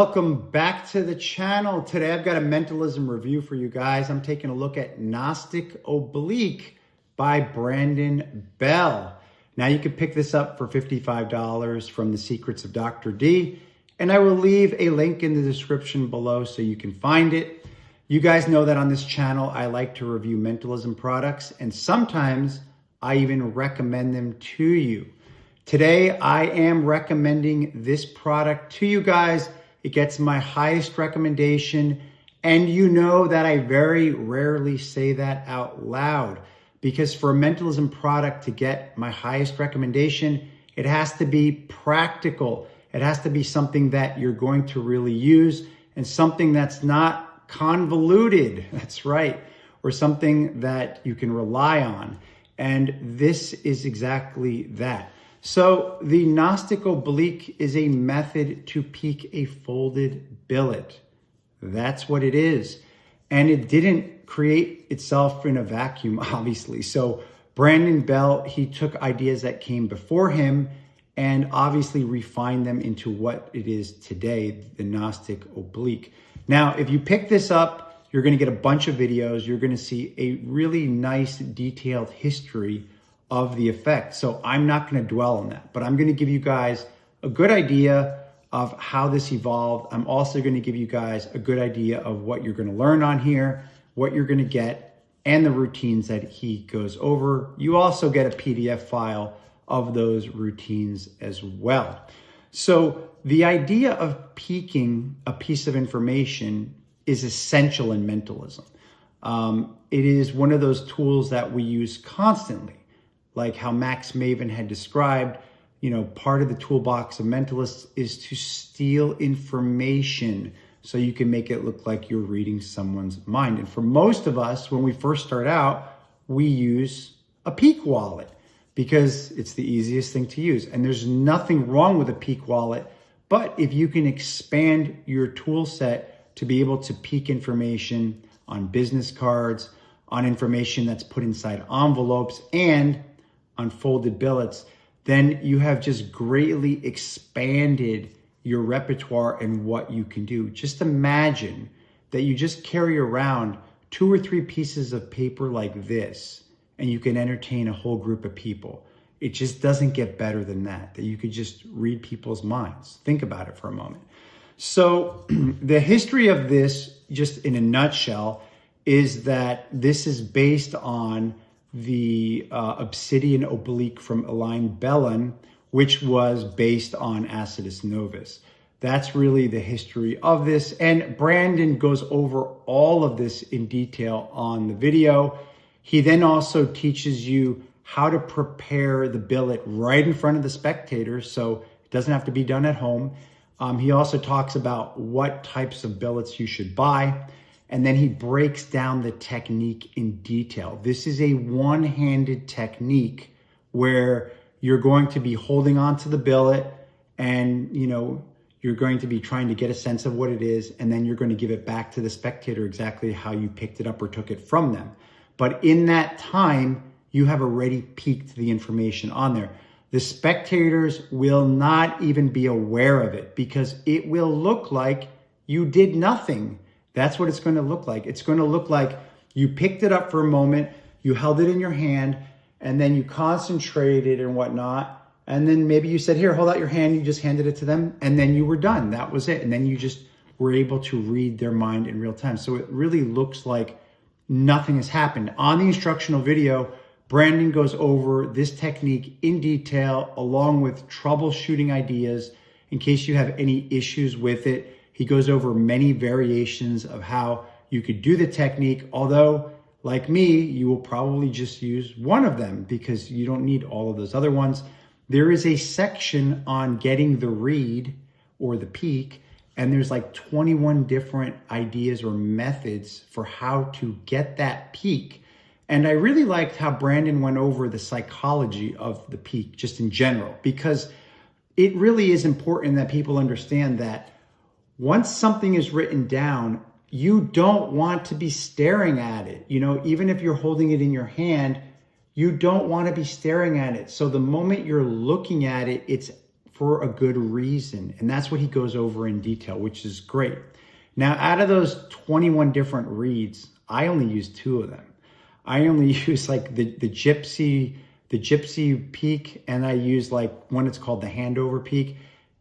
welcome back to the channel. Today I've got a mentalism review for you guys. I'm taking a look at Gnostic Oblique by Brandon Bell. Now you can pick this up for $55 from The Secrets of Dr. D, and I will leave a link in the description below so you can find it. You guys know that on this channel I like to review mentalism products, and sometimes I even recommend them to you. Today, I am recommending this product to you guys. It gets my highest recommendation, and you know that I very rarely say that out loud, because for a mentalism product to get my highest recommendation, it has to be practical. It has to be something that you're going to really use, and something that's not convoluted, that's right, or something that you can rely on. And this is exactly that. So the Gnostic Oblique is a method to peek a folded billet. That's what it is. And it didn't create itself in a vacuum, obviously. So Brandon Bell, he took ideas that came before him and obviously refined them into what it is today, the Gnostic Oblique. Now, if you pick this up, you're going to get a bunch of videos. You're going to see a really nice detailed history of the effect. So I'm not going to dwell on that, but I'm going to give you guys a good idea of how this evolved. I'm also going to give you guys a good idea of what you're going to learn on here, what you're going to get, and the routines that he goes over. You also get a PDF file of those routines as well. So the idea of peeking a piece of information is essential in mentalism. It is one of those tools that we use constantly. Like how Max Maven had described, you know, part of the toolbox of mentalists is to steal information so you can make it look like you're reading someone's mind. And for most of us, when we first start out, we use a peek wallet because it's the easiest thing to use. And there's nothing wrong with a peek wallet, but if you can expand your tool set to be able to peek information on business cards, on information that's put inside envelopes, and on folded billets, then you have just greatly expanded your repertoire and what you can do. Just imagine that you just carry around 2 or 3 pieces of paper like this, and you can entertain a whole group of people. It just doesn't get better than that you could just read people's minds. Think about it for a moment. So the history of this, just in a nutshell, is that this is based on the obsidian oblique from Elaine Bellon, which was based on Acidus Novus. That's really the history of this. And Brandon goes over all of this in detail on the video. He then also teaches you how to prepare the billet right in front of the spectator, so it doesn't have to be done at home. He also talks about what types of billets you should buy. And then he breaks down the technique in detail. This is a one-handed technique where you're going to be holding onto the billet and, you know, you're going to be trying to get a sense of what it is, and then you're going to give it back to the spectator exactly how you picked it up or took it from them. But in that time, you have already peeked the information on there. The spectators will not even be aware of it because it will look like you did nothing. That's what it's going to look like. It's going to look like you picked it up for a moment, you held it in your hand, and then you concentrated and whatnot. And then maybe you said, here, hold out your hand. You just handed it to them, and then you were done. That was it. And then you just were able to read their mind in real time. So it really looks like nothing has happened. On the instructional video, Brandon goes over this technique in detail, along with troubleshooting ideas in case you have any issues with it. He goes over many variations of how you could do the technique, although, like me, you will probably just use one of them because you don't need all of those other ones. There is a section on getting the read or the peek, and there's like 21 different ideas or methods for how to get that peek. And I really liked how Brandon went over the psychology of the peek just in general, because it really is important that people understand that once something is written down, you don't want to be staring at it. You know, even if you're holding it in your hand, you don't want to be staring at it. So the moment you're looking at it, it's for a good reason. And that's what he goes over in detail, which is great. Now, out of those 21 different reads, I only use 2 of them. I only use like the gypsy peak, and I use like one it's called the handover peak.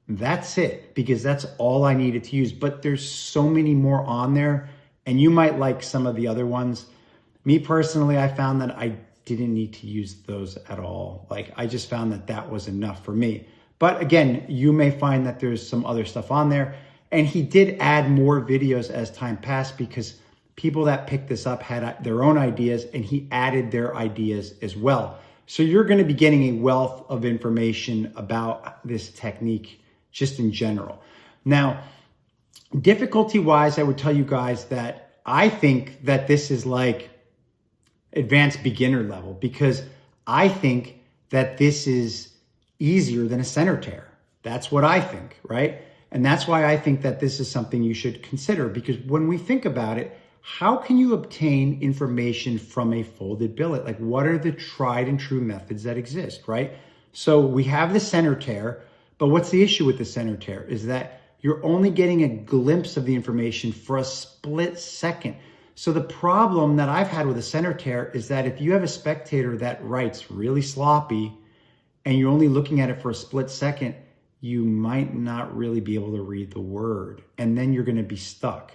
That's it, because that's all I needed to use. But there's so many more on there, and you might like some of the other ones. Me personally, I found that I didn't need to use those at all. Like, I just found that that was enough for me. But again, you may find that there's some other stuff on there. And he did add more videos as time passed, because people that picked this up had their own ideas, and he added their ideas as well. So you're going to be getting a wealth of information about this technique just in general. Now, difficulty-wise, I would tell you guys that I think that this is like advanced beginner level, because I think that this is easier than a center tear. That's what I think, right? And that's why I think that this is something you should consider, because when we think about it, how can you obtain information from a folded billet? Like, what are the tried and true methods that exist, right? So we have the center tear, but what's the issue with the center tear is that you're only getting a glimpse of the information for a split second. So the problem that I've had with a center tear is that if you have a spectator that writes really sloppy and you're only looking at it for a split second, you might not really be able to read the word, and then you're going to be stuck.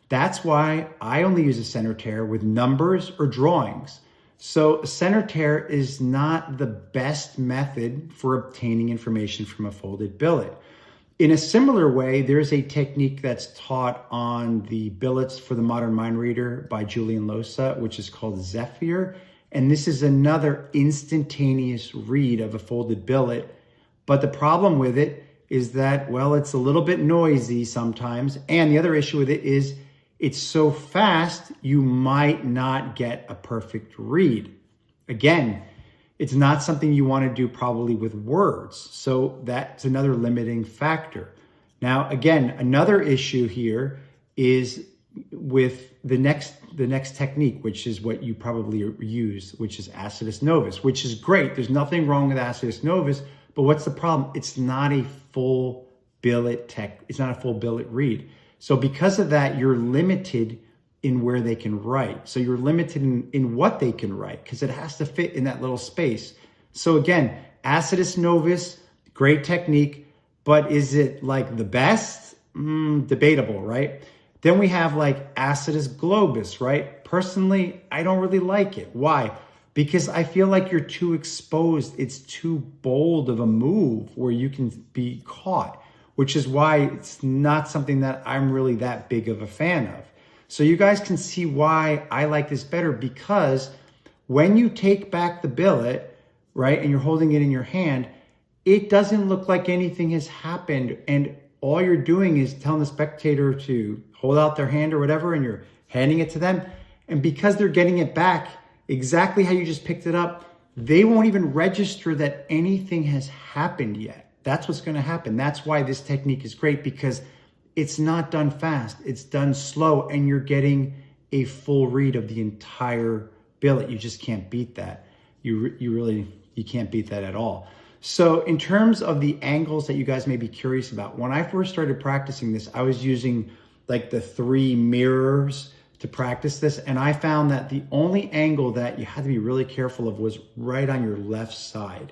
That's why I only use a center tear with numbers or drawings. So a center tear is not the best method for obtaining information from a folded billet. In a similar way, there's a technique that's taught on the billets for the Modern Mind Reader by Julian Losa, which is called Zephyr. And this is another instantaneous read of a folded billet. But the problem with it is that, well, it's a little bit noisy sometimes. And the other issue with it is it's so fast, you might not get a perfect read. Again, it's not something you want to do probably with words. So that's another limiting factor. Now, again, another issue here is with the next technique, which is what you probably use, which is Acidus Novus, which is great. There's nothing wrong with Acidus Novus, but what's the problem? It's not a full billet it's not a full billet read. So because of that, you're limited in where they can write. So you're limited in what they can write, because it has to fit in that little space. So again, Acidus Novus, great technique, but is it like the best? Debatable, right? Then we have like Acidus Globus, right? Personally, I don't really like it. Why? Because I feel like you're too exposed. It's too bold of a move where you can be caught, which is why it's not something that I'm really that big of a fan of. So you guys can see why I like this better, because when you take back the billet, right, and you're holding it in your hand, it doesn't look like anything has happened. And all you're doing is telling the spectator to hold out their hand or whatever, and you're handing it to them. And because they're getting it back exactly how you just picked it up, they won't even register that anything has happened yet. That's what's going to happen. That's why this technique is great, because it's not done fast. It's done slow, and you're getting a full read of the entire billet. You just can't beat that. You can't beat that at all. So in terms of the angles that you guys may be curious about, when I first started practicing this, I was using like the 3 mirrors to practice this. And I found that the only angle that you had to be really careful of was right on your left side.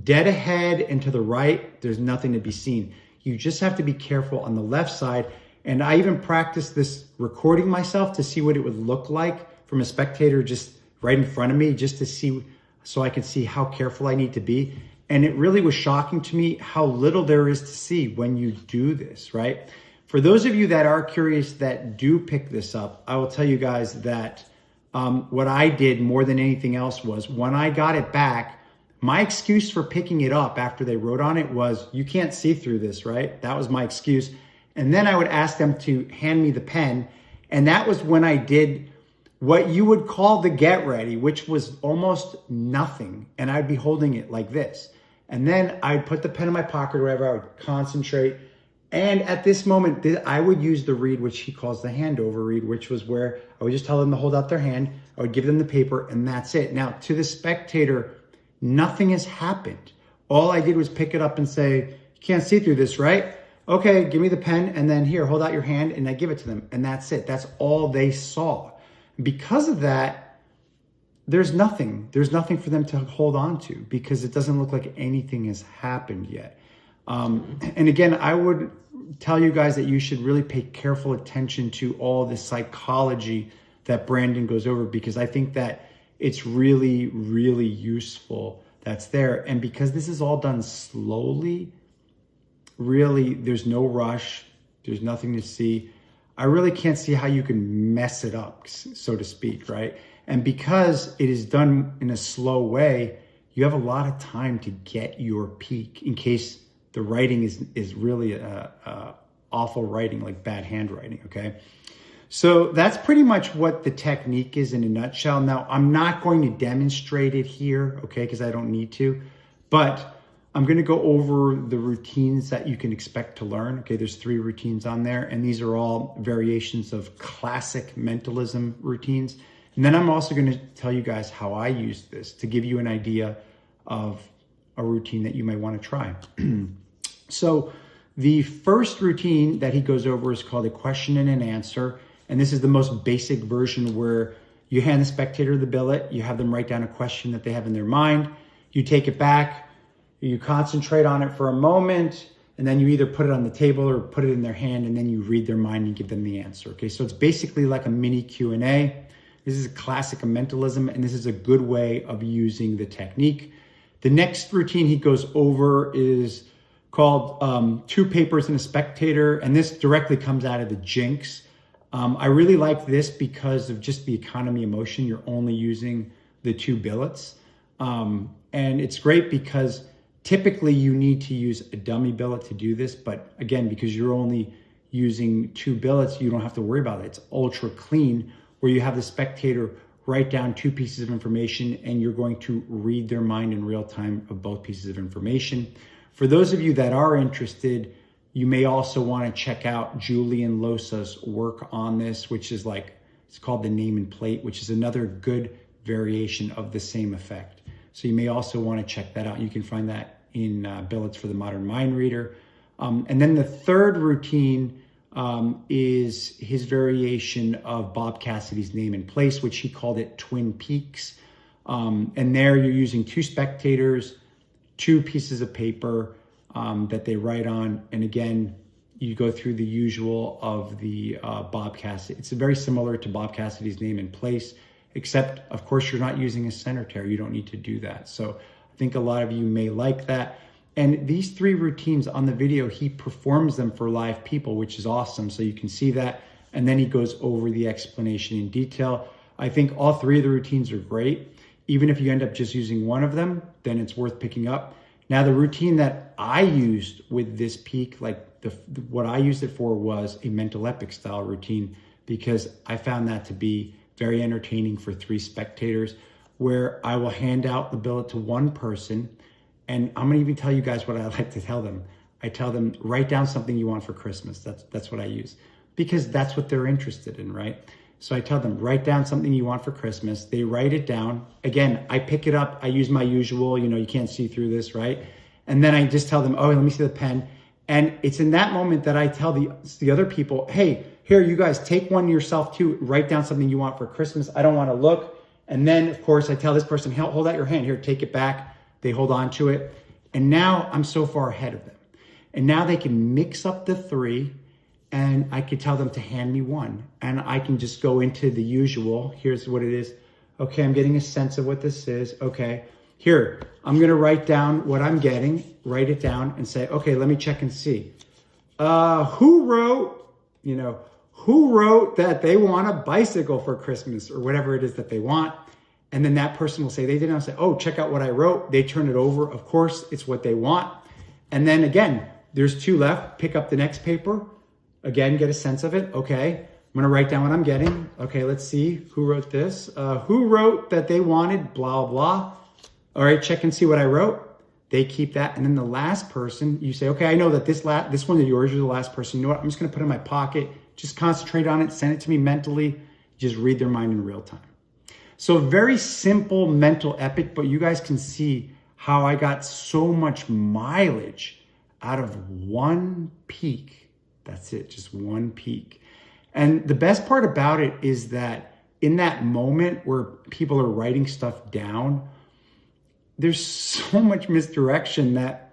Dead ahead and to the right, there's nothing to be seen. You just have to be careful on the left side. And I even practiced this recording myself to see what it would look like from a spectator just right in front of me, just to see, so I could see how careful I need to be. And it really was shocking to me how little there is to see when you do this, right? For those of you that are curious that do pick this up, I will tell you guys that what I did more than anything else was, when I got it back, my excuse for picking it up after they wrote on it was, you can't see through this, right? That was my excuse. And then I would ask them to hand me the pen. And that was when I did what you would call the get ready, which was almost nothing. And I'd be holding it like this. And then I'd put the pen in my pocket or wherever, I would concentrate. And at this moment, I would use the read, which he calls the handover read, which was where I would just tell them to hold out their hand. I would give them the paper, and that's it. Now, to the spectator, nothing has happened. All I did was pick it up and say, Can't see through this, right? Okay, give me the pen, and then here, hold out your hand, and I give it to them, and that's it. That's all they saw. Because of that, there's nothing for them to hold on to, because it doesn't look like anything has happened yet. And again, I would tell you guys that you should really pay careful attention to all the psychology that Brandon goes over, because I think that it's really, really useful that's there. And because this is all done slowly, really, there's no rush. There's nothing to see. I really can't see how you can mess it up, so to speak, right? And because it is done in a slow way, you have a lot of time to get your peak in case the writing is really awful writing, like bad handwriting, okay? So that's pretty much what the technique is in a nutshell. Now, I'm not going to demonstrate it here, okay, because I don't need to, but I'm going to go over the routines that you can expect to learn. Okay, there's 3 routines on there, and these are all variations of classic mentalism routines. And then I'm also going to tell you guys how I use this to give you an idea of a routine that you might want to try. So the first routine that he goes over is called a question and an answer. And this is the most basic version, where you hand the spectator the billet, you have them write down a question that they have in their mind, you take it back, you concentrate on it for a moment, and then you either put it on the table or put it in their hand, and then you read their mind and give them the answer. Okay, so it's basically like a mini Q&A. This is a classic of mentalism, and this is a good way of using the technique. The next routine he goes over is called 2 papers and a spectator, and this directly comes out of the Jinx. I really like this because of just the economy of motion. You're only using the 2 billets. And it's great because typically you need to use a dummy billet to do this. But again, because you're only using 2 billets, you don't have to worry about it. It's ultra clean, where you have the spectator write down 2 pieces of information, and you're going to read their mind in real time of both pieces of information. For those of you that are interested, you may also want to check out Julian Losa's work on this, which is it's called the name and plate, which is another good variation of the same effect. So you may also want to check that out. You can find that in Billets for the Modern Mind Reader. And then the third routine is his variation of Bob Cassidy's name and place, which he called it Twin Peaks. And there you're using 2 spectators, 2 pieces of paper that they write on. And again, you go through the usual of the Bob Cassidy. It's very similar to Bob Cassidy's name and place, except of course you're not using a center tear. You don't need to do that. So I think a lot of you may like that. And these 3 routines on the video, he performs them for live people, which is awesome. So you can see that. And then he goes over the explanation in detail. I think all 3 of the routines are great. Even if you end up just using one of them, then it's worth picking up. Now, the routine that I used with this peak, what I used it for, was a mental epic style routine, because I found that to be very entertaining for 3 spectators, where I will hand out the billet to one person. And I'm gonna even tell you guys what I like to tell them. I tell them, write down something you want for Christmas. That's what I use, because that's what they're interested in, right? So I tell them, write down something you want for Christmas. They write it down. Again, I pick it up. I use my usual, you can't see through this, right? And then I just tell them, oh, let me see the pen. And it's in that moment that I tell the other people, hey, here, you guys, take one yourself too. Write down something you want for Christmas. I don't want to look. And then, of course, I tell this person, hold out your hand. Here, take it back. They hold on to it. And now I'm so far ahead of them. And now they can mix up the 3, and I could tell them to hand me one. And I can just go into the usual. Here's what it is. Okay, I'm getting a sense of what this is. Okay, here, I'm gonna write down what I'm getting, write it down and say, okay, let me check and see. Who wrote that they want a bicycle for Christmas, or whatever it is that they want. And then that person will say they didn't. I'll say, oh, check out what I wrote. They turn it over. Of course, it's what they want. And then again, there's 2 left. Pick up the next paper. Again, get a sense of it. Okay, I'm gonna write down what I'm getting. Okay, let's see, who wrote this? Who wrote that they wanted blah, blah. All right, check and see what I wrote. They keep that. And then the last person, you say, okay, I know that this one of yours, you're the last person. You know what, I'm just gonna put it in my pocket, just concentrate on it, send it to me mentally, just read their mind in real time. So very simple mental epic, but you guys can see how I got so much mileage out of one peak. That's it, just one peak. And the best part about it is that in that moment where people are writing stuff down, there's so much misdirection that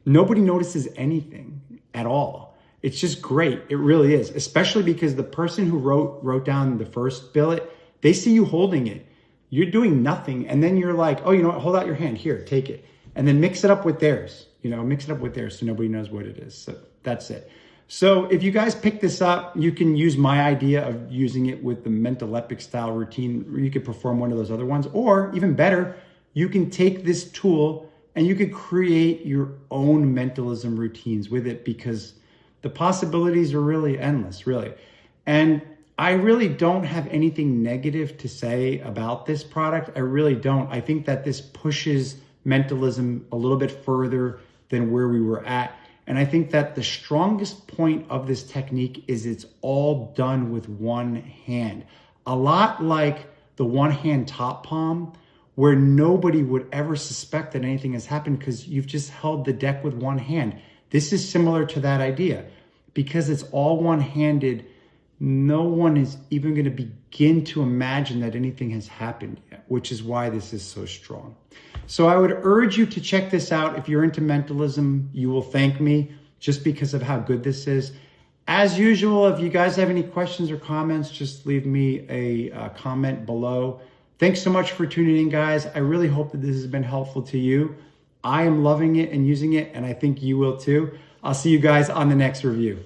nobody notices anything at all. It's just great. It really is, especially because the person who wrote down the first billet, they see you holding it. You're doing nothing. And then you're like, oh, you know what? Hold out your hand. Here, take it. And then mix it up with theirs. Mix it up with theirs so nobody knows what it is. So that's it. So if you guys pick this up, you can use my idea of using it with the mental epic style routine. You could perform one of those other ones, or even better, you can take this tool and you could create your own mentalism routines with it, because the possibilities are really endless, really. And I really don't have anything negative to say about this product. I really don't. I think that this pushes mentalism a little bit further than where we were at. And I think that the strongest point of this technique is it's all done with one hand. A lot like the one hand top palm, where nobody would ever suspect that anything has happened because you've just held the deck with one hand. This is similar to that idea. Because it's all one-handed, no one is even going to begin to imagine that anything has happened yet, which is why this is so strong. So I would urge you to check this out. If you're into mentalism, you will thank me just because of how good this is. As usual, if you guys have any questions or comments, just leave me a comment below. Thanks so much for tuning in, guys. I really hope that this has been helpful to you. I am loving it and using it, and I think you will too. I'll see you guys on the next review.